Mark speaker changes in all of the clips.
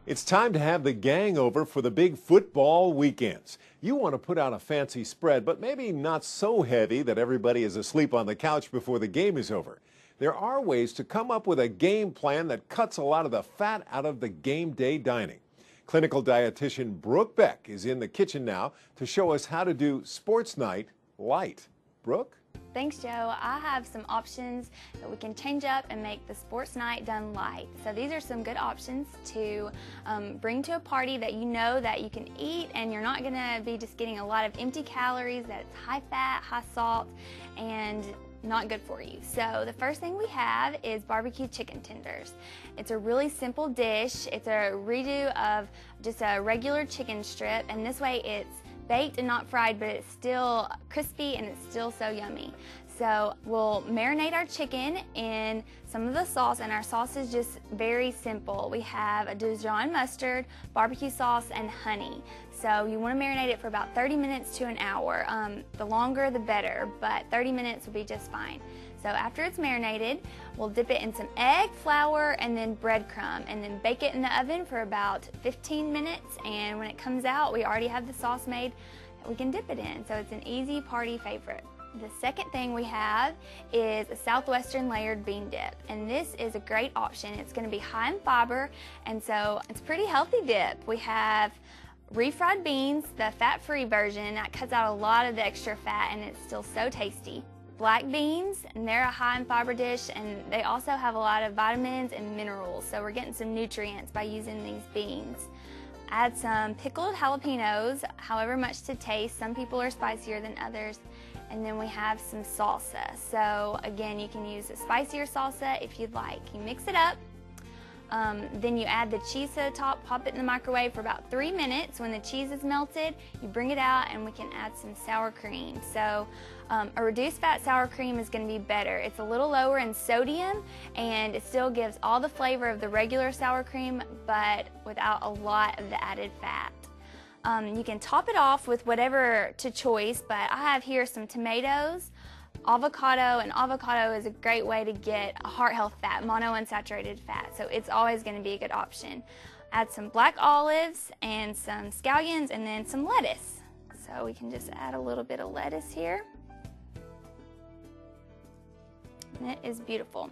Speaker 1: It's time to have the gang over for the big football weekends. You want to put out a fancy spread, but maybe not so heavy that everybody is asleep on the couch before the game is over. There are ways to come up with a game plan that cuts a lot of the fat out of the game day dining. Clinical dietitian Brooke Beck is in the kitchen now to show us how to do sports night light. Brooke?
Speaker 2: Thanks, Joe. I have some options that we can change up and make the sports night done light. So these are some good options to bring to a party that you know that you can eat, and you're not going to be just getting a lot of empty calories, that's high fat, high salt, and not good for you. So the first thing we have is barbecue chicken tenders. It's a really simple dish. It's a redo of just a regular chicken strip, and this way it's baked and not fried, but it's still crispy and it's still so yummy. So we'll marinate our chicken in some of the sauce, and our sauce is just very simple. We have a Dijon mustard, barbecue sauce, and honey. So you want to marinate it for about 30 minutes to an hour. The longer the better, but 30 minutes will be just fine. So after it's marinated, we'll dip it in some egg, flour, and then breadcrumb, and then bake it in the oven for about 15 minutes. And when it comes out, we already have the sauce made that we can dip it in. So it's an easy party favorite. The second thing we have is a Southwestern layered bean dip, and this is a great option. It's going to be high in fiber, and so it's a pretty healthy dip. We have refried beans, the fat-free version that cuts out a lot of the extra fat, and it's still so tasty. Black beans, and they're a high in fiber dish, and they also have a lot of vitamins and minerals, so we're getting some nutrients by using these beans. Add some pickled jalapenos, however much to taste. Some people are spicier than others. And then we have some salsa. So again, you can use a spicier salsa if you'd like. You mix it up. Then you add the cheese to the top, pop it in the microwave for about 3 minutes. When the cheese is melted, you bring it out, and we can add some sour cream. So a reduced fat sour cream is going to be better. It's a little lower in sodium, and it still gives all the flavor of the regular sour cream, but without a lot of the added fat. You can top it off with whatever to choice, but I have here some tomatoes, avocado, and avocado is a great way to get a heart health fat, monounsaturated fat, so it's always going to be a good option. Add some black olives and some scallions, and then some lettuce. So we can just add a little bit of lettuce here. And it is beautiful.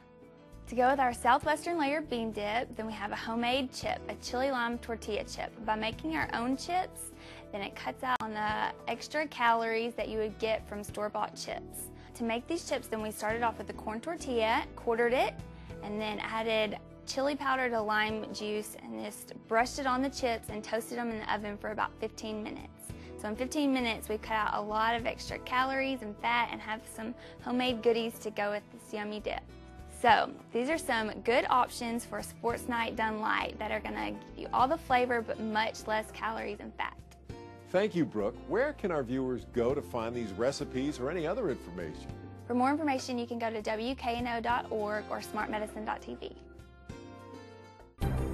Speaker 2: To go with our Southwestern layered bean dip, then we have a homemade chip, a chili lime tortilla chip. By making our own chips, then it cuts out on the extra calories that you would get from store-bought chips. To make these chips, then we started off with the corn tortilla, quartered it, and then added chili powder to lime juice, and just brushed it on the chips and toasted them in the oven for about 15 minutes. So in 15 minutes, we cut out a lot of extra calories and fat and have some homemade goodies to go with this yummy dip. So these are some good options for a sports night done light that are going to give you all the flavor but much less calories and fat.
Speaker 1: Thank you, Brooke. Where can our viewers go to find these recipes or any other information?
Speaker 2: For more information, you can go to WKNO.org or smartmedicine.tv.